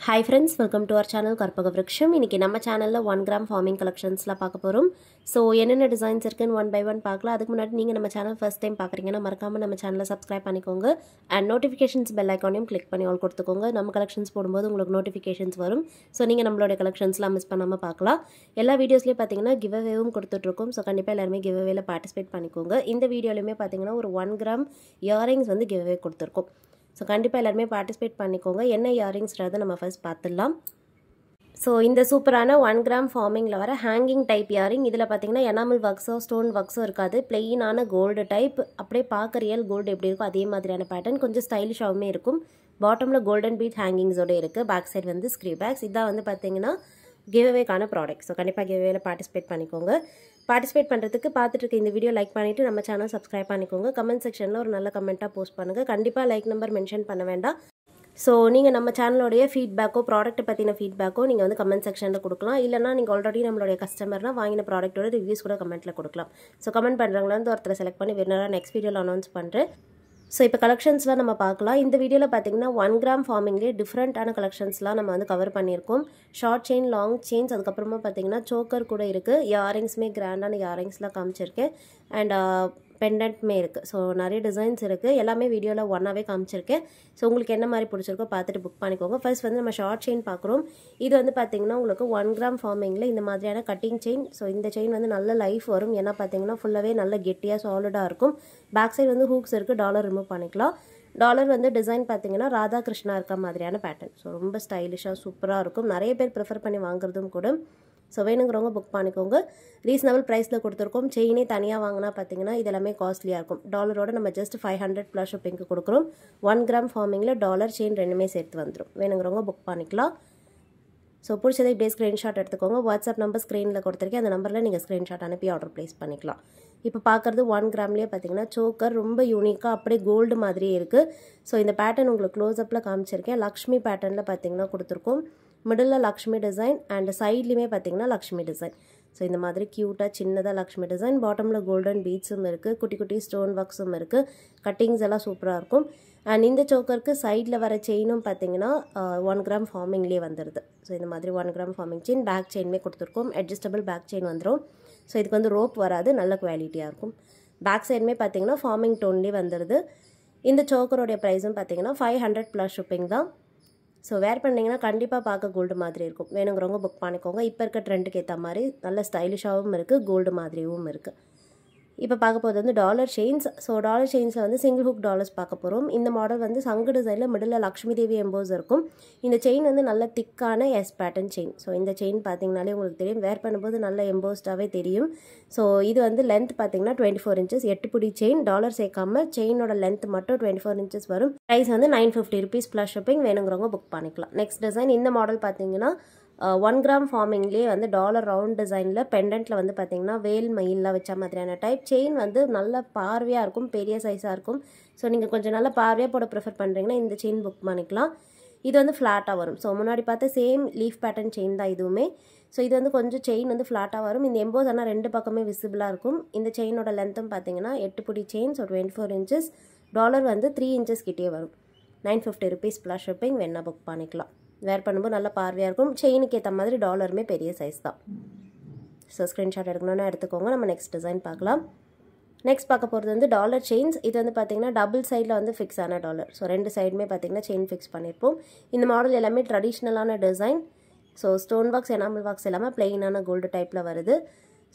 Hi friends, welcome to our channel Karpaga Vriksham. இன்னைக்கு நம்ம சேனல்ல 1 gram farming collectionsல பார்க்க போறோம். So என்னென்ன டிசைன்ஸ் இருக்குன்னு one by one பார்க்கலாம். அதுக்கு முன்னாடி நீங்க நம்ம சேனல் first time பார்க்கறீங்கன்னா மறக்காம நம்ம சேனலை subscribe பண்ணிக்கோங்க and notifications bell icon-ஐயும் click பண்ணி all கொடுத்துக்கோங்க. நம்ம collections போடும்போது உங்களுக்கு notifications வரும். So நீங்க நம்மளோட collectionsலாம் மிஸ் பண்ணாம பார்க்கலாம். எல்லா வீடியோஸ்லயே பாத்தீங்கன்னா giveaway-வும் கொடுத்துட்டு இருக்கோம். So கண்டிப்பா எல்லாரும் giveaway-ல participate பண்ணிக்கோங்க. இந்த வீடியோலயுமே பாத்தீங்கன்னா ஒரு 1 gram earrings வந்து giveaway கொடுத்திருக்கோம். So கண்டிப்பா எல்லாரும் பார்ட்டிசிபேட் பண்ணிக்கோங்க. என்ன இயரிங்ஸ்ன்றதை நம்ம ஃபர்ஸ்ட் பார்த்துடலாம். ஸோ இந்த சூப்பரான 1 gram ஃபார்மிங்கில் வர ஹேங்கிங் டைப் இயரிங். இதில் பார்த்தீங்கன்னா எனாமல் ஒர்க்ஸோ ஸ்டோன் ஒர்க்ஸோ இருக்காது. பிளெயினான கோல்டு டைப், அப்படியே பார்க்க ரியல் கோல்டு எப்படி இருக்கும் அதே மாதிரியான பேட்டர்ன், கொஞ்சம் ஸ்டைலிஷாகவுமே இருக்கும். பாட்டமில் கோல்டன் பீட் ஹேங்கிங்ஸோடு இருக்குது. பேக் சைடு வந்து ஸ்க்ரீ பேக்ஸ். இதான் வந்து பார்த்தீங்கன்னா கிவ்அவேக்கான ப்ராடக்ட். ஸோ கண்டிப்பாக கிவ்அவேல பார்ட்டிசிபேட் பண்ணிக்கோங்க. பார்ட்டிசிபேட் பண்ணுறதுக்கு பார்த்துட்டு இருக்க இந்த வீடியோ லைக் பண்ணிவிட்டு நம்ம சேனல் சப்ஸ்கிரைப் பண்ணிக்கோங்க. கமெண்ட் செக்ஷனில் ஒரு நல்ல கமெண்ட்டாக போஸ்ட் பண்ணுங்கள். கண்டிப்பாக லைக் நம்பர் மென்ஷன் பண்ண வேண்டாம். ஸோ நீங்கள் நம்ம சேனலோடைய ஃபீட்பேக்கோ ப்ராடக்ட்டை பற்றின ஃபீட்பேக்கோ நீங்கள் வந்து கமெண்ட் செக்ஷனில் கொடுக்கலாம். இல்லைனா நீங்கள் ஆல்ரெடி நம்மளுடைய கஸ்டமர்னால் வாங்கின ப்ராடக்ட்டோட ரிவ்யூஸ் கூட கமெண்ட்டில் கொடுக்கலாம். ஸோ கமெண்ட் பண்ணுறவங்களா வந்து ஒருத்தரை செலக்ட் பண்ணி வின்னராக நெக்ஸ்ட் வீடியோவில் அனௌன்ஸ் பண்ணுறேன். ஸோ இப்போ கலெக்ஷன்ஸ்லாம் நம்ம பார்க்கலாம். இந்த வீடியோவில் பார்த்தீங்கன்னா 1 gram ஃபார்மிங்லேயே டிஃப்ரெண்ட்டான கலெக்ஷன்ஸ்லாம் நம்ம வந்து கவர் பண்ணியிருக்கோம். ஷார்ட் செயின், லாங் செயின்ஸ், அதுக்கப்புறமா பார்த்தீங்கன்னா சோக்கர் கூட இருக்குது. இயரிங்ஸுமே கிராண்டான இயரிங்ஸ்லாம் காமிச்சிருக்கேன். அண்ட் பெண்டன்ட்மே இருக்குது. ஸோ நிறைய டிசைன்ஸ் இருக்குது. எல்லாமே வீடியோவில் ஒன்னாகவே காமிச்சிருக்கேன். ஸோ உங்களுக்கு என்ன மாதிரி பிடிச்சிருக்கோ பார்த்துட்டு புக் பண்ணிக்கோங்க. ஃபர்ஸ்ட் வந்து நம்ம ஷார்ட் செயின் பார்க்குறோம். இது வந்து பார்த்தீங்கன்னா உங்களுக்கு 1 gram ஃபார்மிங்கில் இந்த மாதிரியான கட்டிங் செயின். ஸோ இந்த செயின் வந்து நல்ல லைஃப் வரும். ஏன்னா பார்த்தீங்கன்னா ஃபுல்லாகவே நல்ல கெட்டியாக சாலிடாக இருக்கும். பேக் சைடு வந்து ஹூக்ஸ் இருக்குது. டாலர் ரிமூவ் பண்ணிக்கலாம். டாலர் வந்து டிசைன் பார்த்தீங்கன்னா ராதாகிருஷ்ணா இருக்க மாதிரியான பேட்டர்ன். ஸோ ரொம்ப ஸ்டைலிஷாக சூப்பராக இருக்கும். நிறைய பேர் ப்ரிஃபர் பண்ணி வாங்குறதும் கூட. ஸோ வேணுங்கிறவங்க புக் பண்ணிக்கோங்க. ரீசனபிள் ப்ரைஸில் கொடுத்துருக்கோம். செயினே தனியாக வாங்கினா பார்த்தீங்கன்னா இதெல்லாமே காஸ்ட்லியாக இருக்கும். டாலரோட நம்ம ஜஸ்ட் 500 ப்ளஸ் ஷிப்பிங்க்கு கொடுக்குறோம். 1 gram ஃபார்மிங்கில் டாலர் செயின் ரெண்டுமே சேர்த்து வந்துடும். வேணுங்கிறவங்க புக் பண்ணிக்கலாம். ஸோ பிடிச்சதை இப்படியே ஸ்க்ரீன்ஷாட் எடுத்துக்கோங்க. வாட்ஸ்அப் நம்பர் ஸ்க்ரீனில் கொடுத்துருக்கேன். அந்த நம்பரில் நீங்கள் ஸ்க்ரீன்ஷாட் அனுப்பி ஆர்டர் ப்ளேஸ் பண்ணிக்கலாம். இப்போ பார்க்குறது 1 gramலேயே பார்த்தீங்கன்னா சோக்கர் ரொம்ப யூனிக்காக அப்படியே கோல்டு மாதிரியே இருக்குது. ஸோ இந்த பேட்டர்ன் உங்களுக்கு க்ளோஸ்அப்பில் காமிச்சிருக்கேன். லக்ஷ்மி பேட்டர்னில் பார்த்தீங்கன்னா கொடுத்துருக்கோம். மிடில் லக்ஷ்மி டிசைன் அண்ட் சைட்லேயுமே பார்த்தீங்கன்னா லக்ஷ்மி டிசைன். ஸோ இந்த மாதிரி க்யூட்டாக சின்னதாக லக்ஷ்மி டிசைன். பாட்டமில் கோல்டன் பீட்ஸும் இருக்குது. குட்டி குட்டி ஸ்டோன் ஒர்க்ஸும் இருக்குது. கட்டிங்ஸ் எல்லாம் சூப்பராக இருக்கும். அண்ட் இந்த சோக்கருக்கு சைடில் வர செயினும் பார்த்தீங்கன்னா 1 gram ஃபார்மிங்லேயே வந்துடுது. ஸோ இந்த மாதிரி 1 gram ஃபார்மிங் செயின், பேக் செயினுமே கொடுத்துருக்கோம். அட்ஜஸ்டபிள் பேக் செயின் வந்துடும். ஸோ இதுக்கு வந்து ரோப் வராது, நல்ல குவாலிட்டியாக இருக்கும். பேக் சைடுமே பார்த்தீங்கன்னா ஃபார்மிங் டோன்லேயே வந்துடுது. இந்த சோக்கரோடைய ப்ரைஸும் பார்த்தீங்கன்னா 500 ப்ளஸ் ஷிப்பிங் தான். ஸோ வேர் பண்ணிங்கன்னா கண்டிப்பாக பார்க்க கோல்டு மாதிரி இருக்கும். வேணுங்கிறவங்க புக் பண்ணிக்கோங்க. இப்போ இருக்க ட்ரெண்டுக்கு ஏற்ற மாதிரி நல்ல ஸ்டைலிஷாகவும் இருக்குது, கோல்டு மாதிரியும் இருக்குது. இப்போ பார்க்க போகிறது வந்து டாலர் செயின்ஸ். ஸோ டாலர் செயின்ஸில் வந்து சிங்கிள் ஹுக் டாலர்ஸ் பார்க்க போகிறோம். இந்த மாடல் வந்து சங்கு டிசைனில் மிடில் லக்ஷ்மி தேவி எம்போஸ் இருக்கும். இந்த செயின் வந்து நல்ல திக்கான எஸ் பேட்டர்ன் செயின். ஸோ இந்த செயின் பார்த்தீங்கனாலே உங்களுக்கு தெரியும், வேர் பண்ணும்போது நல்ல எம்போஸ்டாகவே தெரியும். ஸோ இது வந்து லென்த் பார்த்தீங்கன்னா 24 inches. 8 புடி செயின், டாலர் சேர்க்காம செயினோட லென்த் மட்டும் 24 inches வரும். ப்ரைஸ் வந்து 950 rupees ப்ளஸ் ஷிப்பிங். வேணுங்கிறவங்க புக் பண்ணிக்கலாம். நெக்ஸ்ட் டிசைன் இந்த மாடல் பார்த்தீங்கன்னா 1 gram ஃபார்மிங்லேயே வந்து டாலர் ரவுண்ட் டிசைனில் பெண்டன்ட்டில் வந்து பார்த்தீங்கன்னா வேல் மயிலாம் வச்ச மாதிரியான டைப். செயின் வந்து நல்ல பார்வையாக இருக்கும், பெரிய சைஸாக இருக்கும். ஸோ நீங்கள் கொஞ்சம் நல்ல பார்வையாக போட ப்ரிஃபர் பண்ணுறீங்கன்னா இந்த செயின் புக் பண்ணிக்கலாம். இது வந்து ஃப்ளாட்டாக வரும். ஸோ முன்னாடி பார்த்து சேம் லீஃப் பேட்டர்ன் செயின் தான் இதுவுமே. ஸோ இது வந்து கொஞ்சம் செயின் வந்து ஃப்ளாட்டாக வரும். இந்த எம்போஸ் ஆனால் ரெண்டு பக்கமே விசிபிளாக இருக்கும். இந்த செயினோட லென்த்தும் பார்த்தீங்கன்னா 8 புடி செயின். So 24 inches. டாலர் வந்து 3 inches கிட்டே வரும். 950 rupees ப்ளஸ் ஷிப்பிங். வேணா புக் பண்ணிக்கலாம். வேர் பண்ணும்போது நல்ல பார்வையாக இருக்கும். செயினுக்கு ஏற்ற மாதிரி டாலருமே பெரிய சைஸ் தான். ஸோ ஸ்க்ரீன்ஷாட் எடுக்கணும்னா எடுத்துக்கோங்க. நம்ம நெக்ஸ்ட் டிசைன் பார்க்கலாம். நெக்ஸ்ட் பார்க்க போகிறது வந்து டாலர் செயின்ஸ். இது வந்து பார்த்தீங்கன்னா டபுள் சைடில் வந்து ஃபிக்ஸ் ஆன டாலர். ஸோ ரெண்டு சைடுமே பார்த்தீங்கன்னா செயின் ஃபிக்ஸ் பண்ணியிருப்போம். இந்த மாடல் எல்லாமே ட்ரெடிஷ்னலான design. So stone works, enamel works எல்லாமே பிளெயினான கோல்டு டைப்பில் வருது.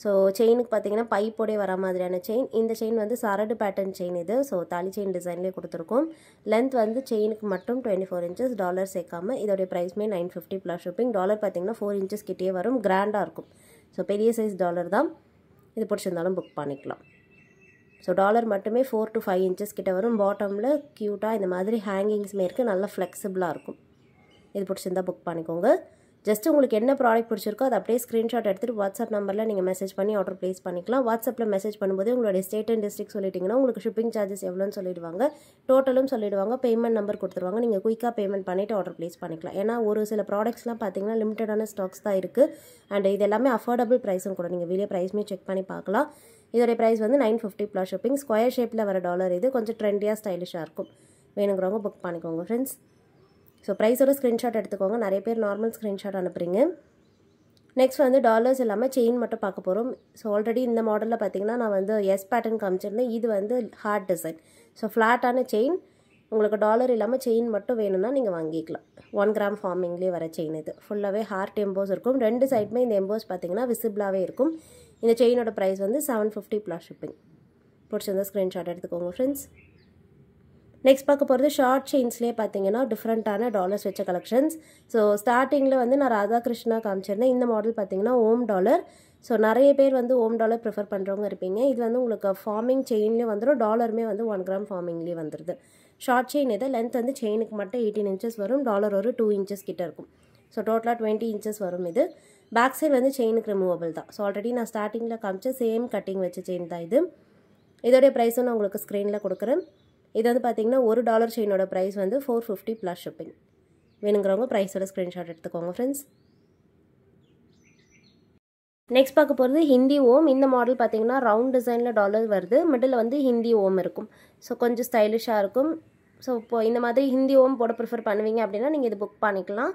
ஸோ செயினுக்கு பார்த்தீங்கன்னா பைப்போடே வர மாதிரியான செயின். இந்த செயின் வந்து சரடு பேட்டர்ன் செயின் இது. ஸோ தாலி செயின் டிசைன்லேயே கொடுத்துருக்கோம். லென்த் வந்து செயினுக்கு மட்டும் 24 inches, டாலர் சேர்க்காம. இதோடைய ப்ரைஸ்மே 950 ப்ளஸ் ஷிப்பிங். டாலர் பார்த்தீங்கன்னா 4 inches கிட்டே வரும். கிராண்டாக இருக்கும். ஸோ பெரிய சைஸ் டாலர் தான். இது பிடிச்சிருந்தாலும் புக் பண்ணிக்கலாம். ஸோ டாலர் மட்டுமே 4 to 5 inches கிட்ட வரும். பாட்டமில் க்யூட்டாக இந்த மாதிரி ஹேங்கிங்ஸுமே இருக்குது. நல்லா ஃப்ளெக்சிபிளாக இருக்கும். இது பிடிச்சிருந்தா புக் பண்ணிக்கோங்க. ஜஸ்ட் உங்களுக்கு என்ன ப்ராடக்ட் பிடிச்சிருக்கோ அதை அப்படியே ஸ்க்ரீன்ஷாட் எடுத்துகிட்டு வாட்ஸ்அப் நம்பரில் நீங்கள் மெசேஜ் பண்ணி ஆர்டர் ப்ளேஸ் பண்ணிக்கலாம். வாட்ஸ்அப்பில் மெசேஜ் பண்ணும்போது உங்களுடைய ஸ்டேட் அண்ட் டிஸ்ட்ரிக்ட் சொல்லிட்டிங்கன்னா உங்களுக்கு ஷிப்பிங் சார்ஜஸ் எவ்வளோன்னு சொல்லிடுவாங்க. டோட்டலும் சொல்லிடுவாங்க. பேமெண்ட் நம்பர் கொடுத்துருவாங்க. நீங்கள் குயிக்காக பேமெண்ட் பண்ணிவிட்டு ஆர்டர் ப்ளேஸ் பண்ணிக்கலாம். ஏன்னா ஒரு சில ப்ராடக்ட்ஸ்லாம் பார்த்தீங்கன்னா லிமிட்டடான ஸ்டாக்ஸ் தான் இருக்குது. அண்ட் இது எல்லாமே அஃபோர்டபுள் ப்ரைஸும் கூட. நீங்கள் வெளியே ப்ரைஸுமே செக் பண்ணி பார்க்கலாம். இதோடைய ப்ரைஸ் வந்து 950 ப்ளஸ் ஷிப்பிங். ஸ்கொயர் ஷேப்பில் வர டாலர் இது. கொஞ்சம் ட்ரெண்டியாக ஸ்டைலிஷாக இருக்கும். வேணுங்கிறவங்க புக் பண்ணிக்கோங்க ஃப்ரெண்ட்ஸ். ஸோ ப்ரைஸோட ஸ்க்ரீன்ஷாட் எடுத்துக்கோங்க. நிறைய பேர் நார்மல் ஸ்க்ரீன்ஷாட் அனுப்புகிறீங்க. நெக்ஸ்ட் வந்து டாலர்ஸ் இல்லாமல் செயின் மட்டும் பார்க்க போகிறோம். ஸோ ஆல்ரெடி இந்த மாடலில் பார்த்தீங்கன்னா நான் வந்து எஸ் பேட்டர்ன் காமிச்சிருந்தேன். இது வந்து ஹார்ட் டிசைன். ஸோ ஃப்ளாட்டான செயின். உங்களுக்கு டாலர் இல்லாமல் செயின் மட்டும் வேணும்னா நீங்கள் வாங்கிக்கலாம். 1 கிராம் ஃபார்மிங்லேயே வர செயின் இது. ஃபுல்லாகவே ஹார்ட் எம்போஸ் இருக்கும். 2 சைடுமே இந்த எம்போஸ் பார்த்தீங்கன்னா விசிபிளாகவே இருக்கும். இந்த செயினோட ப்ரைஸ் வந்து 750 ப்ளஸ் ஷிப்பிங். பிடிச்சிருந்த ஸ்க்ரீன்ஷாட் எடுத்துக்கோங்க ஃப்ரெண்ட்ஸ். நெக்ஸ்ட் பார்க்க போகிறது ஷார்ட் செயின்ஸ்லேயே பார்த்தீங்கன்னா டிஃப்ரெண்ட்டான டாலர்ஸ் வச்ச கலெக்ஷன்ஸ். ஸோ ஸ்டார்டிங்கில் வந்து நான் ராதாகிருஷ்ணா காமிச்சிருந்தேன். இந்த மாடல் பார்த்தீங்கன்னா ஓம் டாலர். ஸோ நிறைய பேர் வந்து ஓம் டாலர் ப்ரிஃபர் பண்ணுறவங்க இருப்பீங்க. இது வந்து உங்களுக்கு ஃபார்மிங் செயின்லேயே வந்துடும். டாலருமே வந்து 1 கிராம் ஃபார்மிங்லேயே வந்துடுது. ஷார்ட் செயின் இது. லென்த் வந்து செயினுக்கு மட்டும் 18 இன்ச்சஸ் வரும். டாலர் ஒரு 2 இன்ச்சஸ் கிட்ட இருக்கும். ஸோ டோட்டலாக 20 இன்ச்சஸ் வரும் இது. பேக் சைடு வந்து செயினுக்கு ரிமூவபிள் தான். ஸோ ஆல்ரெடி நான் ஸ்டார்டிங்கில் காமிச்ச சேம் கட்டிங் வச்ச செயின் தான் இது. இதோடைய ப்ரைஸும் நான் உங்களுக்கு ஸ்க்ரீனில் கொடுக்குறேன். இது வந்து பார்த்தீங்கன்னா $1 செயினோட ப்ரைஸ் வந்து 450 ப்ளஸ் ஷிப்பிங். வேணுங்கிறவங்க ப்ரைஸோட ஸ்க்ரீன்ஷாட் எடுத்துக்கோங்க ஃப்ரெண்ட்ஸ். நெக்ஸ்ட் பார்க்க போகிறது ஹிந்தி ஓம். இந்த மாடல் பார்த்தீங்கன்னா ரவுண்ட் டிசைனில் டாலர் வருது. மிடில் வந்து ஹிந்தி ஓம் இருக்கும். ஸோ கொஞ்சம் ஸ்டைலிஷாக இருக்கும். ஸோ இப்போ இந்த மாதிரி ஹிந்தி ஓம் போட ப்ரிஃபர் பண்ணுவீங்க அப்படின்னா நீங்கள் இது புக் பண்ணிக்கலாம்.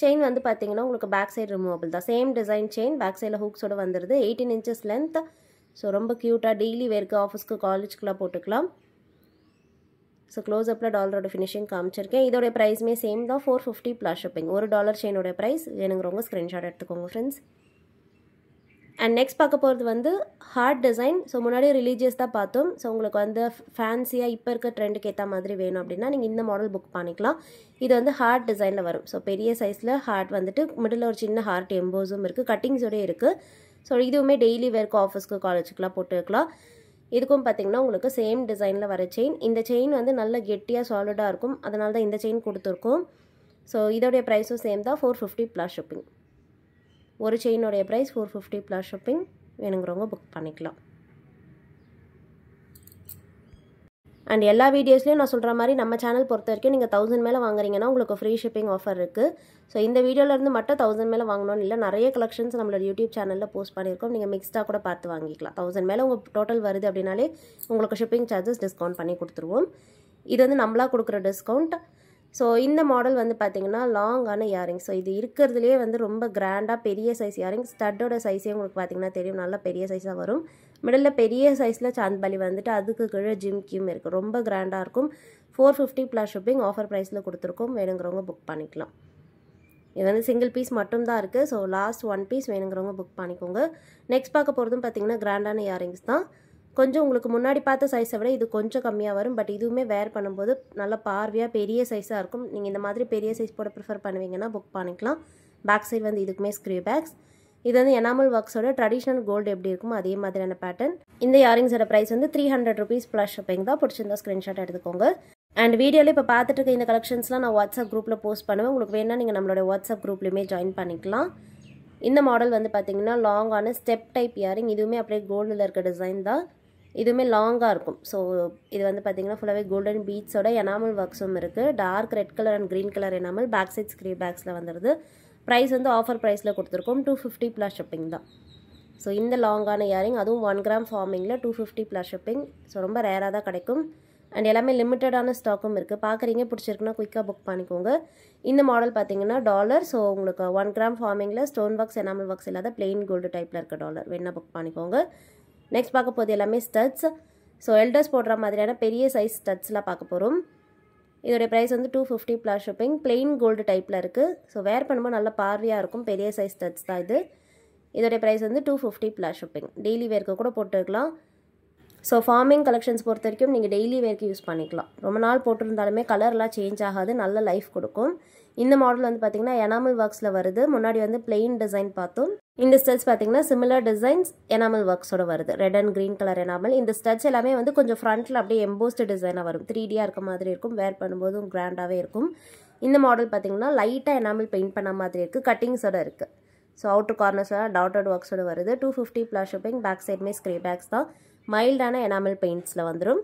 செயின் வந்து பார்த்தீங்கன்னா உங்களுக்கு பேக் சைடு ரிமூவபிள் தான். Same design chain. பேக் சைடில் ஹூக்ஸோடு வந்துடுது. 18 இன்ச்சஸ் லென்த். ஸோ ரொம்ப க்யூட்டாக டெய்லி வேர்க்கு, ஆஃபீஸ்க்கு, காலேஜ்க்குலாம் போட்டுக்கலாம். ஸோ க்ளோஸ்அப்பில் டாலரோட ஃபினிஷிங் காமிச்சிருக்கேன். இதோடைய ப்ரைஸுமே சேம் தான். 450 ப்ளஸ் ஷிப்பிங். $1 செயினோட ப்ரைஸ். வேணுங்கிறவங்க ஸ்க்ரீன்ஷாட் எடுத்துக்கோங்க ஃப்ரெண்ட்ஸ். அண்ட் நெக்ஸ்ட் பார்க்க போகிறது வந்து ஹார்ட் டிசைன். ஸோ முன்னாடியே ரிலீஜியஸ் தான் பார்த்தோம். ஸோ உங்களுக்கு வந்து ஃபேன்சியாக இப்போ இருக்க ட்ரெண்டுக்கு ஏற்ற மாதிரி வேணும் அப்படின்னா நீங்கள் இந்த மாடல் புக் பண்ணிக்கலாம். இது வந்து ஹார்ட் டிசைனில் வரும். ஸோ பெரிய சைஸில் ஹார்ட் வந்துட்டு மிடில் ஒரு சின்ன ஹார்ட் எம்போஸும் இருக்குது. கட்டிங்ஸோடய இருக்குது. ஸோ இதுவுமே டெய்லி வேர்க்கு, ஆஃபீஸ்க்கு, காலேஜுக்குலாம் போட்டு வைக்கலாம். இதுக்கும் பார்த்தீங்கன்னா உங்களுக்கு சேம் டிசைனில் வர செயின். இந்த செயின் வந்து நல்ல கெட்டியாக சாலிடாக இருக்கும். அதனால தான் இந்த செயின் கொடுத்துருக்கோம். ஸோ இதோடைய ப்ரைஸும் சேம் தான். 450 ப்ளஸ் ஷிப்பிங். ஒரு செயினோடைய ப்ரைஸ் 450 ப்ளஸ் ஷிப்பிங். வேணுங்கிறவங்க புக் பண்ணிக்கலாம். அண்ட் எல்லா வீடியோஸ்லையும் நான் சொல்கிற மாதிரி நம்ம சேனல் பொறுத்த வரைக்கும் நீங்கள் 1000 மேலே வாங்குறீங்கன்னா உங்களுக்கு ஃப்ரீ ஷிப்பிங் ஆஃபர் இருக்குது. ஸோ இந்த வீடியோலேருந்து மட்டும் 1000 மேலே வாங்கணும்னு இல்லை, நிறைய கலெக்ஷன்ஸ் நம்மளோட யூடியூப் சேனலில் போஸ்ட் பண்ணியிருக்கோம். நீங்கள் மிக்ஸ்டாக கூட பார்த்து வாங்கிக்கலாம். 1000 மேலே உங்கள் டோட்டல் வருது அப்படின்னாலே உங்களுக்கு ஷிப்பிங் சார்ஜஸ் டிஸ்கவுண்ட் பண்ணி கொடுத்துருவோம். இது வந்து நம்மளாக கொடுக்குற டிஸ்கவுண்ட். ஸோ இந்த மாடல் வந்து பார்த்தீங்கன்னா லாங்கான இயரிங்ஸ். ஸோ இது இருக்கிறதுலேயே வந்து ரொம்ப கிராண்டாக பெரிய சைஸ் இயரிங்ஸ். ஸ்டட்டோட சைஸே உங்களுக்கு பார்த்தீங்கன்னா தெரியும், நல்லா பெரிய சைஸாக வரும். மிடில் பெரிய சைஸில் சாந்த்பலி வந்துட்டு அதுக்கு கீழே ஜிம்கியும் இருக்குது. ரொம்ப கிராண்டாக இருக்கும். 450 ப்ளஸ் ஷிப்பிங் ஆஃபர் ப்ரைஸில் கொடுத்துருக்கோம். வேணுங்கிறவங்க புக் பண்ணிக்கலாம். இது வந்து சிங்கிள் பீஸ் மட்டும்தான் இருக்குது. ஸோ லாஸ்ட் 1 பீஸ் வேணுங்கிறவங்க புக் பண்ணிக்கோங்க. நெக்ஸ்ட் பார்க்க போகிறதும் பார்த்தீங்கன்னா கிராண்டான இயரிங்ஸ் தான். கொஞ்சம் உங்களுக்கு முன்னாடி பார்த்த சைஸை விட இது கொஞ்சம் கம்மியாக வரும். பட் இதுவுமே வேர் பண்ணும்போது நல்லா பார்வையாக பெரிய சைஸாக இருக்கும். நீங்கள் இந்த மாதிரி பெரிய சைஸ் போட ப்ரிஃபர் பண்ணுவீங்கன்னா புக் பண்ணிக்கலாம். பேக் சைடு வந்து இதுக்குமே ஸ்க்ரீவ் பேக்ஸ். இது வந்து எனாமல் ஒர்க்ஸோட ட்ரெடிஷ்னல் கோல்டு எப்படி இருக்குமோ அதே மாதிரியான பேட்டர்ன். இந்த இயரிங்ஸோட ப்ரைஸ் வந்து 300 rupees ப்ளஸ் ஷிப்பிங் தான். பிடிச்சிருந்தா ஸ்க்ரீன்ஷாட் எடுத்துக்கோங்க. அண்ட் வீடியோவில் இப்போ பார்த்துட்டு இருக்க இந்த கலெக்ஷன்ஸ்லாம் நான் வாட்ஸ்அப் குரூப்பில் போஸ்ட் பண்ணுவேன். உங்களுக்கு வேணால் நீங்கள் நம்மளோட வாட்ஸ்அப் குரூப்லையுமே ஜாயின் பண்ணிக்கலாம். இந்த மாடல் வந்து பார்த்தீங்கன்னா லாங்கான ஸ்டெப் டைப் இயரிங். இதுவுமே அப்படியே கோல்டில் இருக்க டிசைன் தான். இதுவுமே லாங்காக இருக்கும். ஸோ இது வந்து பார்த்தீங்கன்னா ஃபுல்லாகவே கோல்டன் பீட்ஸோட எனாமல் ஒர்க்ஸும் இருக்குது. Dark red colour and green colour enamel. Back side screw பேக்ஸில் வந்துடுது. ப்ரைஸ் வந்து ஆஃபர் ப்ரைஸில் கொடுத்துருக்கோம். 250 ப்ளஸ் ஷிப்பிங் தான். ஸோ இந்த லாங்கான இயரிங் அதுவும் 1 கிராம் ஃபார்மிங்கில் 250 ப்ளஸ் ஷிப்பிங். ஸோ ரொம்ப ரேராக தான் கிடைக்கும். அண்ட் எல்லாமே லிமிட்டடான ஸ்டாக்கும் இருக்குது. பார்க்குறீங்க, பிடிச்சிருக்குன்னா குயிக்காக புக் பண்ணிக்கோங்க. இந்த மாடல் பார்த்தீங்கன்னா டாலர். ஸோ உங்களுக்கு 1 கிராம் ஃபார்மிங்கில் ஸ்டோன் ஒர்க்ஸ், எனாமல் ஒர்க்ஸ் இல்லாத பிளெயின் கோல்டு டைப்பில் இருக்க டாலர் வேணா புக் பண்ணிக்கோங்க. நெக்ஸ்ட் பார்க்க போது எல்லாமே ஸ்டட்ஸ். ஸோ எல்டர்ஸ் போடுற மாதிரியான பெரிய சைஸ் ஸ்டட்ஸ்லாம் பார்க்க போகிறோம். இதோடைய ப்ரைஸ் வந்து 250 ப்ளஸ் ஷிப்பிங். பிளெயின் கோல்டு டைப்பில் இருக்குது. ஸோ வேர் பண்ணும்போது நல்ல பார்வையாக இருக்கும். பெரிய சைஸ் ஸ்டட்ஸ் தான் இது. இதோடைய ப்ரைஸ் வந்து 250 ப்ளஸ் ஷிப்பிங். டெய்லி வேர்க்கு கூட போட்டுக்கலாம். ஸோ ஃபார்மிங் கலெக்ஷன்ஸ் பொறுத்த வரைக்கும் நீங்கள் டெய்லி வேர்க்கு யூஸ் பண்ணிக்கலாம். ரொம்ப நாள் போட்டிருந்தாலுமே கலர்லாம் சேஞ்ச் ஆகாது, நல்ல லைஃப் கொடுக்கும். இந்த மாடல் வந்து பார்த்தீங்கன்னா எனாமல் ஒர்க்ஸில் வருது. முன்னாடி வந்து பிளெயின் டிசைன் பார்த்தோம். இந்த ஸ்டட்ஸ் பார்த்தீங்கன்னா சிமிலர் டிசைன்ஸ் எனாமல் ஒர்க்ஸோட வருது. Red and green colour enamel. இந்த ஸ்டட்ஸ் எல்லாமே வந்து கொஞ்சம் ஃப்ரண்ட்டில் அப்படியே எம்போஸ்டு டிசைனாக வரும். 3Dயாக இருக்க மாதிரி இருக்கும். வேர் பண்ணும்போதும் கிராண்டாகவே இருக்கும். இந்த மாடல் பார்த்தீங்கன்னா லைட்டாக எனாமல் பெயிண்ட் பண்ண மாதிரி இருக்குது. கட்டிங்ஸோட இருக்குது. ஸோ அவுட்டர் கார்னர்ஸோட டாட்டட் ஒர்க்ஸோட வருது. 250 ப்ளஸ் ஷிப்பிங். பேக் சைடுமே ஸ்க்ரீ பேக்ஸ் தான். மைல்டான எனாமல் பெயிண்ட்ஸில் வந்துடும்.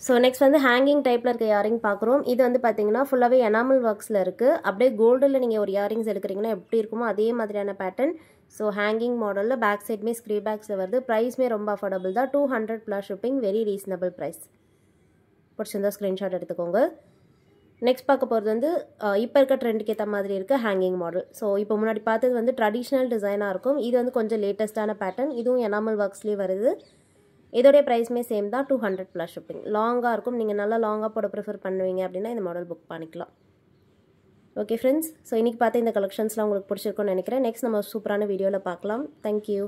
ஸோ நெக்ஸ்ட் வந்து ஹேங்கிங் டைப்பில் இருக்க இயரிங் பார்க்குறோம். இது வந்து பார்த்தீங்கன்னா ஃபுல்லாகவே எனாமல் ஒர்க்ஸில் இருக்குது. அப்படியே கோல்டில் நீங்கள் ஒரு இயரிங்ஸ் எடுக்கிறீங்கன்னா எப்படி இருக்குமோ அதே மாதிரியான பேட்டர்ன். ஸோ ஹேங்கிங் மாடலில் பேக் சைடுமே ஸ்க்ரீ பேக்ஸில் வருது. ப்ரைஸ்மே ரொம்ப அஃபோர்டபுள் தான். 200 plus shipping. Very reasonable price. பிடிச்சிருந்தா ஸ்க்ரீன்ஷாட் எடுத்துக்கோங்க. நெக்ஸ்ட் பார்க்க போகிறது வந்து இப்போ இருக்க ட்ரெண்டுக்கு ஏற்ற மாதிரி இருக்க ஹேங்கிங் மாடல். ஸோ இப்போ முன்னாடி பார்த்தது வந்து ட்ரெடிஷ்னல் டிசைனாக இருக்கும். இது வந்து கொஞ்சம் லேட்டஸ்ட்டான பேட்டர்ன். இதுவும் எனாமல் ஒர்க்ஸ்லேயே வருது. இதோடைய ப்ரைஸுமே சேம் தான், 200 ப்ளஸ் ஷிப்பிங். லாங்காக இருக்கும். நீங்கள் நல்லா லாங்காக போட ப்ரிஃபர் பண்ணுவீங்க அப்படின்னா இந்த மாடல் புக் பண்ணிக்கலாம். ஓகே ஃப்ரெண்ட்ஸ், ஸோ இன்றைக்கி பார்த்த இந்த கலெக்ஷன்ஸ்லாம் உங்களுக்கு பிடிச்சிருக்கும்னு நினைக்கிறேன். நெக்ஸ்ட் நம்ம சூப்பரான வீடியோவில் பார்க்கலாம். தேங்க்யூ.